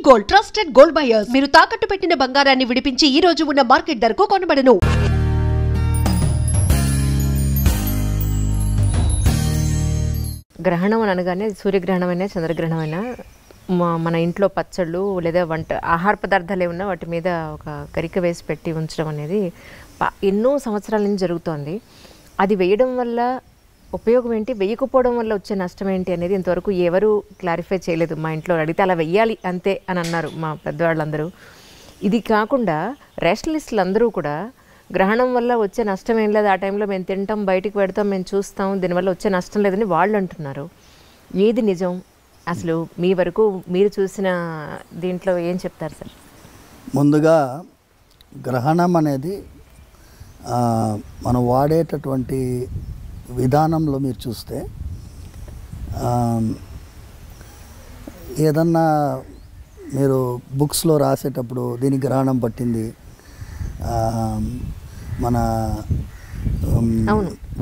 Gold trusted gold buyers మీరు తాకట్టు పెట్టిన బంగారాన్ని విడిపించి ఈ రోజు ఉన్న మార్కెట్ ధరకు కొనబడను. గ్రహణం అనగానే సూర్యగ్రహణమైనా చంద్రగ్రహణమైనా మన ఇంట్లో పచ్చళ్ళు లేదా ఆహార పదార్థాలు ఏమన్నా వాటి మీద ఒక గరిక వేసి పెట్టి ఉంచడం అనేది ఎన్నో సంవత్సరాల నుంచి జరుగుతోంది. అది వేయడం వల్ల ఉపయోగం ఏంటి, వేయకపోవడం వల్ల వచ్చే నష్టం ఏంటి అనేది ఇంతవరకు ఎవరు క్లారిఫై చేయలేదు. మా ఇంట్లో అడిగితే అలా వెయ్యాలి అంతే అని అన్నారు మా పెద్దవాళ్ళందరూ. ఇది కాకుండా రేషనలిస్టులు అందరూ కూడా గ్రహణం వల్ల వచ్చే నష్టం ఏం లేదు, ఆ టైంలో మేము తింటాం, బయటికి పెడతాం, మేము చూస్తాం, దీనివల్ల వచ్చే నష్టం లేదని వాళ్ళు అంటున్నారు. ఏది నిజం అసలు? మీ వరకు మీరు చూసిన దీంట్లో ఏం చెప్తారు సార్? ముందుగా గ్రహణం అనేది మనం వాడేటటువంటి విధానంలో మీరు చూస్తే ఏదన్నా మీరు బుక్స్లో రాసేటప్పుడు దీనికి గ్రహణం పట్టింది, మన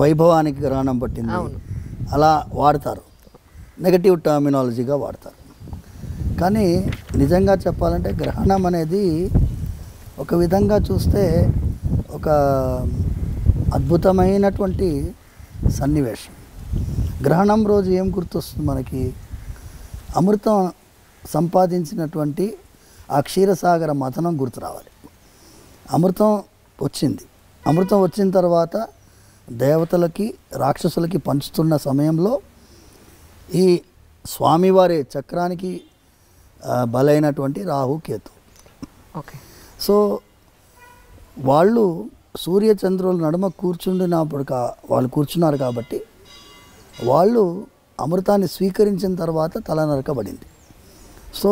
వైభవానికి గ్రహణం పట్టింది అలా వాడతారు, నెగటివ్ టర్మినాలజీగా వాడతారు. కానీ నిజంగా చెప్పాలంటే గ్రహణం అనేది ఒక విధంగా చూస్తే ఒక అద్భుతమైనటువంటి సన్నివేశం. గ్రహణం రోజు ఏం గుర్తొస్తుంది మనకి? అమృతం సంపాదించినటువంటి ఆ క్షీరసాగర మథనం గుర్తు రావాలి. అమృతం వచ్చింది. అమృతం వచ్చిన తర్వాత దేవతలకి రాక్షసులకి పంచుతున్న సమయంలో ఈ స్వామివారి చక్రానికి బలైనటువంటి రాహు కేతు. ఓకే. సో వాళ్ళు సూర్యచంద్రుల నడుమ కూర్చుండినప్పుడు వాళ్ళు కూర్చున్నారు కాబట్టి వాళ్ళు అమృతాన్ని స్వీకరించిన తర్వాత తల నరకబడింది. సో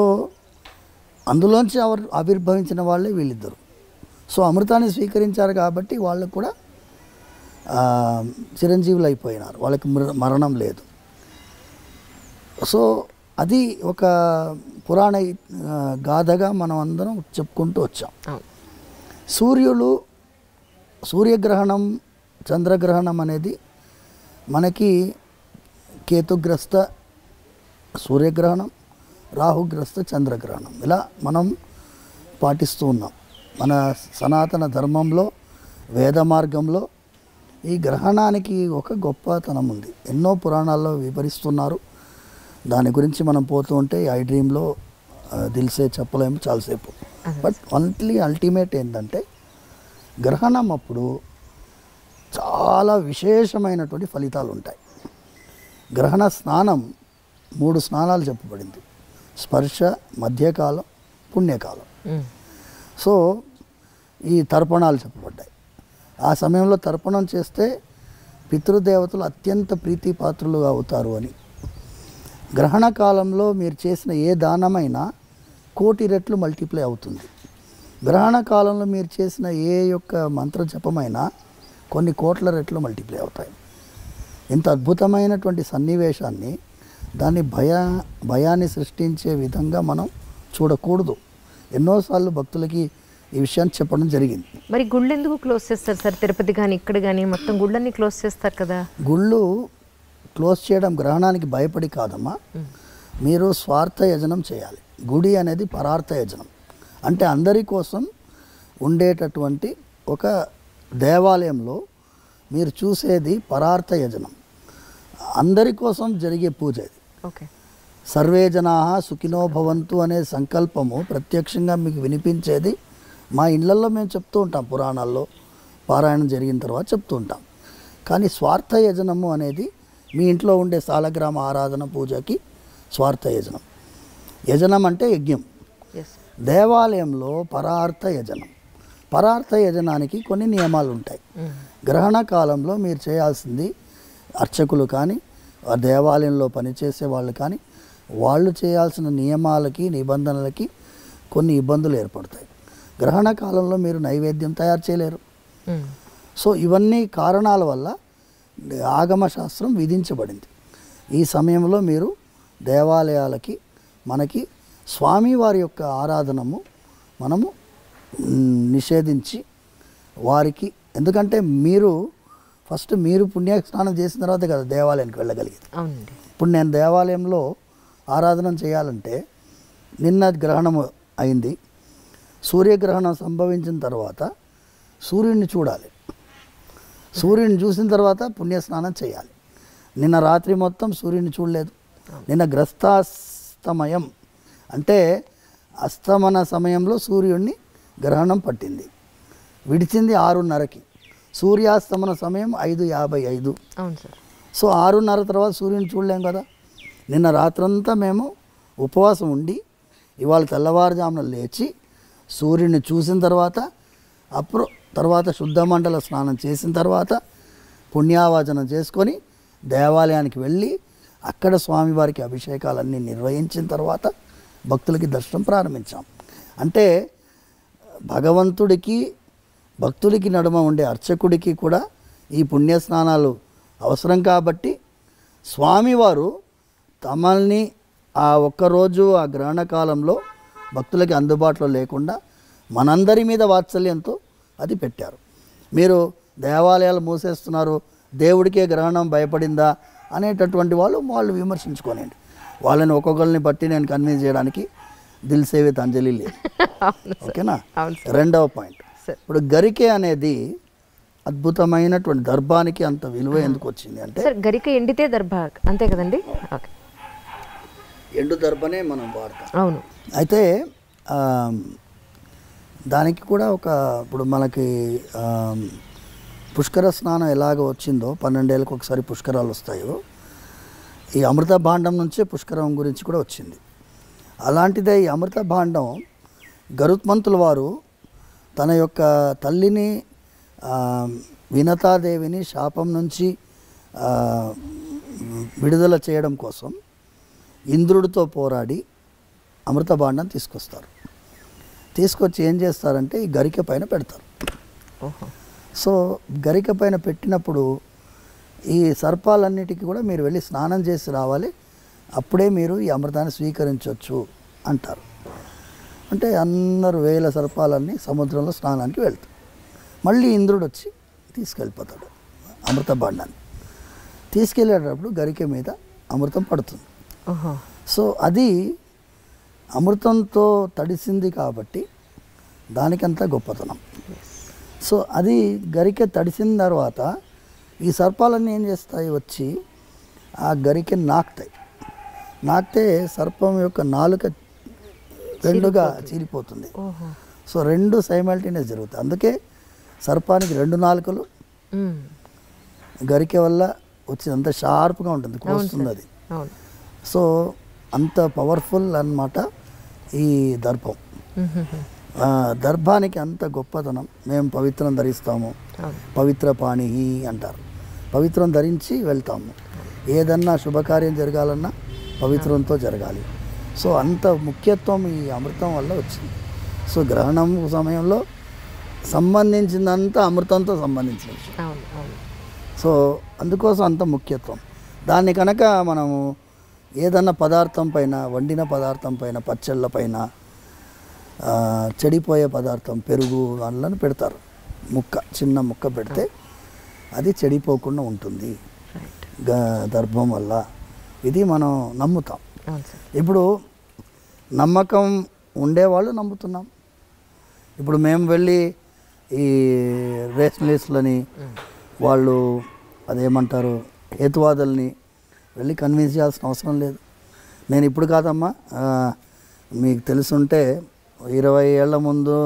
అందులోంచి ఆవిర్భవించిన వాళ్ళే వీళ్ళిద్దరు. సో అమృతాన్ని స్వీకరించారు కాబట్టి వాళ్ళకు కూడా చిరంజీవులు అయిపోయినారు, వాళ్ళకి మరణం లేదు. సో అది ఒక పురాణ గాథగా మనం అందరం చెప్పుకుంటూ వచ్చాం. సూర్యగ్రహణం చంద్రగ్రహణం అనేది మనకి కేతుగ్రస్త సూర్యగ్రహణం, రాహుగ్రస్త చంద్రగ్రహణం ఇలా మనం పాటిస్తూ ఉన్నాం. మన సనాతన ధర్మంలో వేద మార్గంలో ఈ గ్రహణానికి ఒక గొప్పతనం ఉంది. ఎన్నో పురాణాల్లో వివరిస్తున్నారు. దాని గురించి మనం పోతూ ఉంటే ఐ డ్రీమ్లో దిల్సే చెప్పలేము చాలాసేపు. బట్ ఓన్లీ అల్టిమేట్ ఏంటంటే గ్రహణం అప్పుడు చాలా విశేషమైనటువంటి ఫలితాలు ఉంటాయి. గ్రహణ స్నానం 3 స్నానాలు చెప్పబడింది: స్పర్శ, మధ్యకాలం, పుణ్యకాలం. సో ఈ తర్పణాలు చెప్పబడ్డాయి. ఆ సమయంలో తర్పణం చేస్తే పితృదేవతలు అత్యంత ప్రీతిపాత్రులుగా అవుతారు అని. గ్రహణ కాలంలో మీరు చేసిన ఏ దానమైనా 1,000,000 రెట్లు మల్టిప్లై అవుతుంది. గ్రహణ కాలంలో మీరు చేసిన ఏ యొక్క మంత్ర జపమైనా కొన్ని 1,00,00,000 రెట్లు మల్టిప్లై అవుతాయి. ఇంత అద్భుతమైనటువంటి సన్నివేశాన్ని దాన్ని భయాన్ని సృష్టించే విధంగా మనం చూడకూడదు. ఎన్నోసార్లు భక్తులకి ఈ విషయాన్ని చెప్పడం జరిగింది. మరి గుళ్ళు ఎందుకు క్లోజ్ చేస్తారు సార్? తిరుపతి కానీ ఇక్కడ కానీ మొత్తం గుళ్ళన్నీ క్లోజ్ చేస్తారు కదా. గుళ్ళు క్లోజ్ చేయడం గ్రహణానికి భయపడి కాదమ్మా. మీరు స్వార్థ యజనం చేయాలి. గుడి అనేది పరార్థ యజనం, అంటే అందరి కోసం ఉండేటటువంటి ఒక దేవాలయంలో మీరు చూసేది పరార్థ యజనం, అందరి కోసం జరిగే పూజ ఇది. ఓకే. సర్వే జనాః సుఖినో భవంతు అనే సంకల్పము ప్రత్యక్షంగా మీకు వినిపించేది మా ఇళ్లల్లో మేము చెప్తూ ఉంటాం. పురాణాల్లో పారాయణం జరిగిన తర్వాత చెప్తూ ఉంటాం. కానీ స్వార్థ యజనము అనేది మీ ఇంట్లో ఉండే సాలగ్రామ ఆరాధన పూజకి స్వార్థ యజనం. యజనం అంటే యజ్ఞం. దేవాలయంలో పరార్థ యజనం. పరార్థ యజనానికి కొన్ని నియమాలు ఉంటాయి. గ్రహణ కాలంలో మీరు చేయాల్సింది అర్చకులు కానీ దేవాలయంలో పనిచేసే వాళ్ళు కానీ వాళ్ళు చేయాల్సిన నియమాలకి నిబంధనలకి కొన్ని ఇబ్బందులు ఏర్పడతాయి. గ్రహణ కాలంలో మీరు నైవేద్యం తయారు చేయలేరు. సో ఇవన్నీ కారణాల వల్ల ఆగమశాస్త్రం విధించబడింది. ఈ సమయంలో మీరు దేవాలయాలకి మనకి స్వామివారి యొక్క ఆరాధనము మనము నిషేధించి వారికి, ఎందుకంటే మీరు ఫస్ట్ మీరు పుణ్యస్నానం చేసిన తర్వాత కదా దేవాలయానికి వెళ్ళగలిగేది. ఇప్పుడు నేను దేవాలయంలో ఆరాధన చేయాలంటే నిన్న గ్రహణం అయింది. సూర్యగ్రహణం సంభవించిన తర్వాత సూర్యుడిని చూడాలి. సూర్యుడిని చూసిన తర్వాత పుణ్యస్నానం చేయాలి. నిన్న రాత్రి మొత్తం సూర్యుడిని చూడలేదు. నిన్న గ్రస్తాస్తమయం అంటే అస్తమన సమయంలో సూర్యుడిని గ్రహణం పట్టింది. విడిచింది 6:30కి. సూర్యాస్తమన సమయం 5:55. అవును సార్. సో 6:30 తర్వాత సూర్యుని చూడలేం కదా. నిన్న రాత్రంతా మేము ఉపవాసం ఉండి ఇవాళ తెల్లవారుజామున లేచి సూర్యుని చూసిన తర్వాత తర్వాత శుద్ధమండల స్నానం చేసిన తర్వాత పుణ్యావాచనం చేసుకొని దేవాలయానికి వెళ్ళి అక్కడ స్వామివారికి అభిషేకాలన్నీ నిర్వహించిన తర్వాత భక్తులకి దర్శనం ప్రారంభించాం. అంటే భగవంతుడికి భక్తులకి నడుమ ఉండే అర్చకుడికి కూడా ఈ పుణ్యస్నానాలు అవసరం కాబట్టి స్వామివారు తమల్ని ఆ ఒక్కరోజు ఆ గ్రహణ కాలంలో భక్తులకి అందుబాటులో లేకుండా మనందరి మీద వాత్సల్యంతో అది పెట్టారు. మీరు దేవాలయాలు మూసేస్తున్నారు, దేవుడికే గ్రహణం భయపడిందా అనేటటువంటి వాళ్ళు విమర్శించుకోనండి. వాళ్ళని ఒక్కొక్కరిని బట్టి నేను కన్విన్స్ చేయడానికి దిల్ సేవిత్ అంజలి లేదు. ఓకేనా. రెండవ పాయింట్, ఇప్పుడు గరికె అనేది అద్భుతమైనటువంటి దర్భానికి అంత విలువ ఎందుకు వచ్చింది అంటే గరిక ఎండితే దర్భ అంతే కదండి. ఎండు దర్భనే మనం వాడతాం. అవును. అయితే దానికి కూడా ఇప్పుడు మనకి పుష్కర స్నానం ఎలాగ వచ్చిందో 12 ఏళ్ళకి ఒకసారి పుష్కరాలు వస్తాయో ఈ అమృత భాండం నుంచే పుష్కరం గురించి కూడా వచ్చింది. అలాంటిదే ఈ అమృత భాండం గరుత్మంతుల వారు తన యొక్క తల్లిని వినతాదేవిని శాపం నుంచి విడుదల చేయడం కోసం ఇంద్రుడితో పోరాడి అమృత భాండం తీసుకొచ్చి ఏం చేస్తారంటే ఈ గరిక పైన పెడతారు. సో గరిక పైన పెట్టినప్పుడు ఈ సర్పాలన్నిటికీ కూడా మీరు వెళ్ళి స్నానం చేసి రావాలి, అప్పుడే మీరు ఈ అమృతాన్ని స్వీకరించవచ్చు అంటారు. అంటే అందరు వేల సర్పాలన్నీ సముద్రంలో స్నానానికి వెళ్తారు. మళ్ళీ ఇంద్రుడు వచ్చి తీసుకెళ్ళిపోతాడు అమృత భాండాన్ని. తీసుకెళ్ళేటప్పుడు గరిక మీద అమృతం పడుతుంది. సో అది అమృతంతో తడిసింది కాబట్టి దానికంతా గొప్పతనం. సో అది గరిక తడిసిన తర్వాత ఈ సర్పాలన్నీ ఏం చేస్తాయి, వచ్చి ఆ గరికెని నాకితే సర్పం యొక్క నాలుక రెండుగా చీలిపోతుంది. సో రెండు సైమల్టేనియస్ జరుగుతాయి. అందుకే సర్పానికి 2 నాలుకలు గరికె వల్ల వచ్చి అంత షార్ప్గా ఉంటుంది, కోస్తుంది అది. సో అంత పవర్ఫుల్ అన్నమాట ఈ దర్భం. దర్భానికి అంత గొప్పతనం. మేము పవిత్రం ధరిస్తాము, పవిత్ర పాణి అంటారు. పవిత్రం ధరించి వెళ్తాము. ఏదన్నా శుభకార్యం జరగాలన్నా పవిత్రంతో జరగాలి. సో అంత ముఖ్యత్వం ఈ అమృతం వల్ల వచ్చింది. సో గ్రహణం సమయంలో సంబంధించిందంతా అమృతంతో సంబంధించిన విషయం. సో అందుకోసం అంత ముఖ్యత్వం. దాన్ని కనుక మనము ఏదన్నా పదార్థం పైన, వండిన పదార్థం పైన, పచ్చళ్ళ పైన, చెడిపోయే పదార్థం పెరుగు అందులో పెడతారు. చిన్న ముక్క పెడితే అది చెడిపోకుండా ఉంటుంది దర్భం వల్ల. ఇది మనం నమ్ముతాం. ఇప్పుడు నమ్మకం ఉండేవాళ్ళు నమ్ముతున్నాం. ఇప్పుడు మేము వెళ్ళి ఈ రేషనలిస్టులని వాళ్ళు అదేమంటారు హేతువాదుల్ని వెళ్ళి కన్విన్స్ చేయాల్సిన అవసరం లేదు. నేను ఇప్పుడు కాదమ్మా, మీకు తెలుసుంటే 20 ఏళ్ల ముందు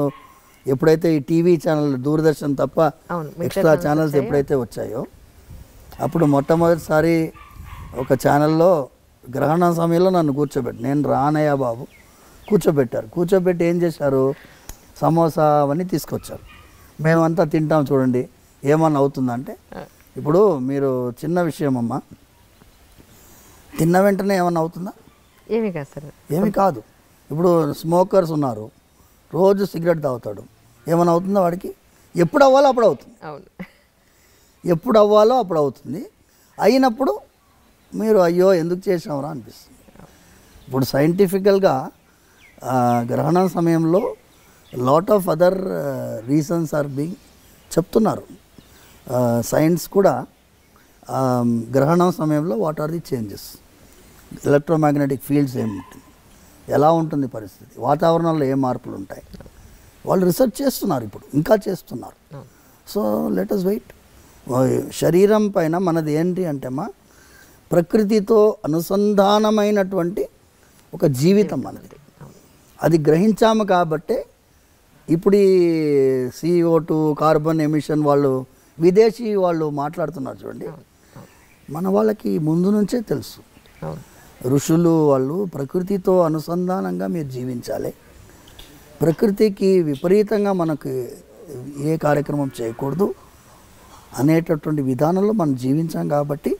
ఎప్పుడైతే ఈ టీవీ ఛానల్ దూరదర్శన్ తప్ప ఎక్స్ట్రా ఛానల్స్ ఎప్పుడైతే వచ్చాయో అప్పుడు మొట్టమొదటిసారి ఒక ఛానల్లో గ్రహణం సమయంలో నన్ను కూర్చోబెట్టి, నేను రానయ్య బాబు కూర్చోబెట్టి ఏం చేశారు, సమోసా అవన్నీ తీసుకొచ్చారు. మేమంతా తింటాం చూడండి ఏమన్నా అవుతుందంటే, ఇప్పుడు మీరు చిన్న విషయం అమ్మా, తిన్న వెంటనే ఏమన్నా అవుతుందా? ఏమీ కాదు. ఇప్పుడు స్మోకర్స్ ఉన్నారు, రోజు సిగరెట్ తాగుతాడు, ఏమైనా అవుతుందా వాడికి? ఎప్పుడు అవ్వాలో అప్పుడు అవుతుంది. ఎప్పుడు అవ్వాలో అప్పుడు అవుతుంది. అయినప్పుడు మీరు అయ్యో ఎందుకు చేసామరా అనిపిస్తుంది. ఇప్పుడు సైంటిఫికల్గా గ్రహణం సమయంలో lot of other reasons are being చెప్తున్నారు. సైన్స్ కూడా గ్రహణం సమయంలో what are the changes, electromagnetic fields ఏమిటి, ఎలా ఉంటుంది పరిస్థితి, వాతావరణంలో ఏ మార్పులు ఉంటాయి, వాళ్ళు రీసెర్చ్ చేస్తున్నారు, ఇప్పుడు ఇంకా చేస్తున్నారు. So let us wait. శరీరం పైన మనది ఏంటి అంటే ప్రకృతితో అనుసంధానమైనటువంటి ఒక జీవితం మనది. అది గ్రహించాము కాబట్టే ఇప్పుడు ఈ CO2 కార్బన్ ఎమిషన్ వాళ్ళు విదేశీ వాళ్ళు మాట్లాడుతున్నారు చూడండి. మన వాళ్ళకి ముందు నుంచే తెలుసు, ఋషులు వాళ్ళు ప్రకృతితో అనుసంధానంగా మీరు జీవించాలి, ప్రకృతికి విపరీతంగా మనకు ఏ కార్యక్రమం చేయకూడదు అనేటటువంటి విధానంలో మనం జీవించాం. కాబట్టి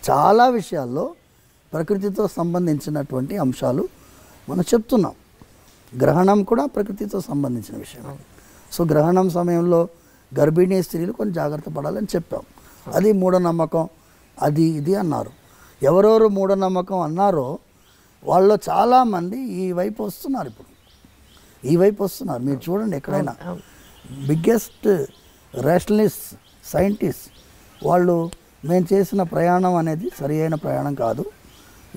చాలా విషయాల్లో ప్రకృతితో సంబంధించినటువంటి అంశాలు మనం చెప్తున్నాం. గ్రహణం కూడా ప్రకృతితో సంబంధించిన విషయం. సో గ్రహణం సమయంలో గర్భిణీ స్త్రీలు కొంచెం జాగ్రత్త పడాలని చెప్పాం. అది మూఢనమ్మకం, అది ఇది అన్నారు. ఎవరెవరు మూఢనమ్మకం అన్నారో వాళ్ళు చాలామంది ఈ వైపు వస్తున్నారు, ఇప్పుడు ఈ వైపు వస్తున్నారు. మీరు చూడండి ఎక్కడైనా బిగ్గెస్ట్ రేషనలిస్ట్ సైంటిస్ట్ వాళ్ళు మేము చేసిన ప్రయాణం అనేది సరి అయిన ప్రయాణం కాదు,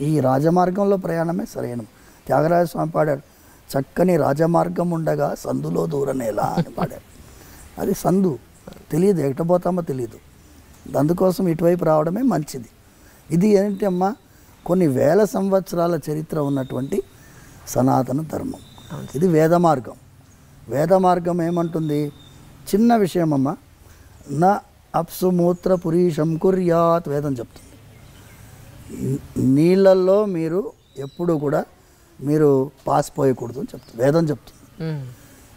ఈ రాజమార్గంలో ప్రయాణమే సరైన. త్యాగరాజ స్వామి పాడాడు, చక్కని రాజమార్గం ఉండగా సందులో దూరనేలా అని పాడాడు. అది సందు తెలియదు, ఎట్టబోతామో తెలియదు, అందుకోసం ఇటువైపు రావడమే మంచిది. ఇది ఏంటి అమ్మా, కొన్ని వేల సంవత్సరాల చరిత్ర ఉన్నటువంటి సనాతన ధర్మం. ఇది వేద మార్గం. వేద మార్గం ఏమంటుంది, చిన్న విషయం అమ్మ, నా అప్సుమూత్ర పురీషం కుర్యాత్ వేదం చెప్తుంది. నీళ్ళల్లో మీరు ఎప్పుడు కూడా మీరు పాసిపోయకూడదు అని చెప్తుంది వేదం చెప్తుంది.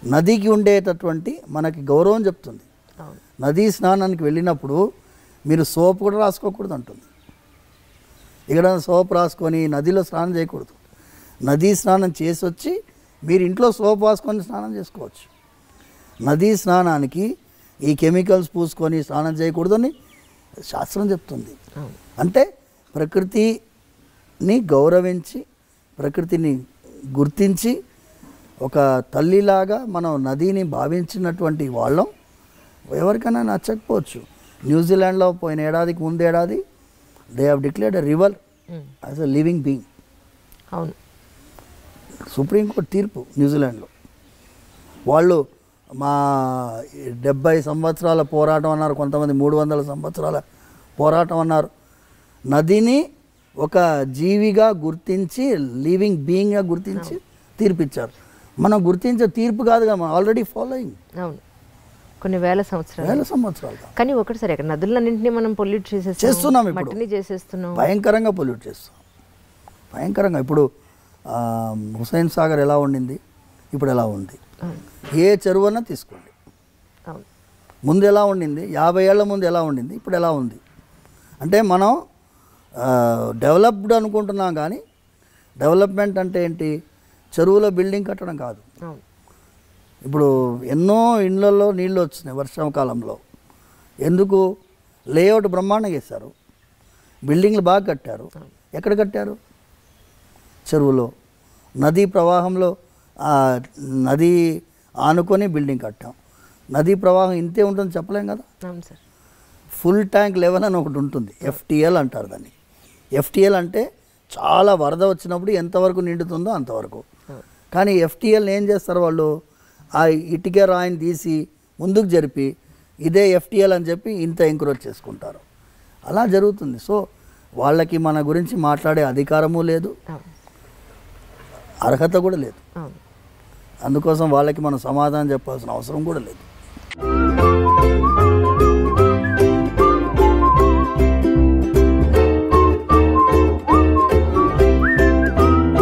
నదికి ఉండేటటువంటి మనకి గౌరవం చెప్తుంది. నదీ స్నానానికి వెళ్ళినప్పుడు మీరు సోప్ కూడా రాసుకోకూడదు అంటుంది. ఇక్కడ సోప్ రాసుకొని నదిలో స్నానం చేయకూడదు. నదీ స్నానం చేసి వచ్చి మీరు ఇంట్లో సోప్ రాసుకొని స్నానం చేసుకోవచ్చు. నదీ స్నానానికి ఈ కెమికల్స్ పూసుకొని స్నానం చేయకూడదని శాస్త్రం చెప్తుంది. అంటే ప్రకృతిని గౌరవించి ప్రకృతిని గుర్తించి ఒక తల్లిలాగా మనం నదిని భావించినటువంటి వాళ్ళం. ఎవరికైనా నచ్చకపోవచ్చు. న్యూజిలాండ్లో పోయిన ఏడాదికి ముందేడాది they have declared a river as a living being. అవును, సుప్రీంకోర్టు తీర్పు న్యూజిలాండ్లో. వాళ్ళు మా 70 సంవత్సరాల పోరాటం అన్నారు, కొంతమంది 300 సంవత్సరాల పోరాటం అన్నారు. నదిని ఒక జీవిగా గుర్తించి లివింగ్ బీయింగ్గా గుర్తించి తీర్పిచ్చారు. మనం గుర్తించే తీర్పు కాదు కదా, మనం ఆల్రెడీ ఫాలోయింగ్. అవును, కొన్ని వేల సంవత్సరాలు. కానీ ఒకటి సరే, నదులన్నింటినీ మనం పొల్యూట్ చేస్తున్నాం, ఇప్పుడు మట్టిని చేసేస్తున్నాం, భయంకరంగా పొల్యూట్ చేస్తున్నాం, భయంకరంగా. ఇప్పుడు హుస్సేన్ సాగర్ ఎలా ఉండింది, ఇప్పుడు ఎలా ఉంది. ఏ చెరువు అన్నా తీసుకోండి, ముందు ఎలా ఉండింది, 50 ఏళ్ల ముందు ఎలా ఉండింది, ఇప్పుడు ఎలా ఉంది. అంటే మనం డెవలప్డ్ అనుకుంటున్నాం, కానీ డెవలప్మెంట్ అంటే ఏంటి, చెరువులో బిల్డింగ్ కట్టడం కాదు. ఇప్పుడు ఎన్నో ఇళ్లలో నీళ్ళు వచ్చినాయి వర్షాకాలంలో. ఎందుకు, లేఅవుట్ బ్రహ్మాండంగా వేశారు, బిల్డింగ్లు బాగా కట్టారు. ఎక్కడ కట్టారు, చెరువులో. నదీ ప్రవాహంలో నది ఆనుకొని బిల్డింగ్ కట్టాం. నదీ ప్రవాహం ఇంతే ఉంటుంది చెప్పలేం కదా. ఫుల్ ట్యాంక్ లెవెల్ అని ఒకటి ఉంటుంది, FTL అంటారు దాన్ని. FTL అంటే చాలా వరద వచ్చినప్పుడు ఎంతవరకు నిండుతుందో అంతవరకు. కానీ FTL ఏం చేస్తారు వాళ్ళు, ఆ ఇటుక రాయిని తీసి ముందుకు జరిపి ఇదే FTL అని చెప్పి ఇంత ఎంకరేజ్ చేసుకుంటారు. అలా జరుగుతుంది. సో వాళ్ళకి మన గురించి మాట్లాడే అధికారము లేదు, అర్హత కూడా లేదు. అందుకోసం వాళ్ళకి మనం సమాధానం చెప్పాల్సిన అవసరం కూడా లేదు.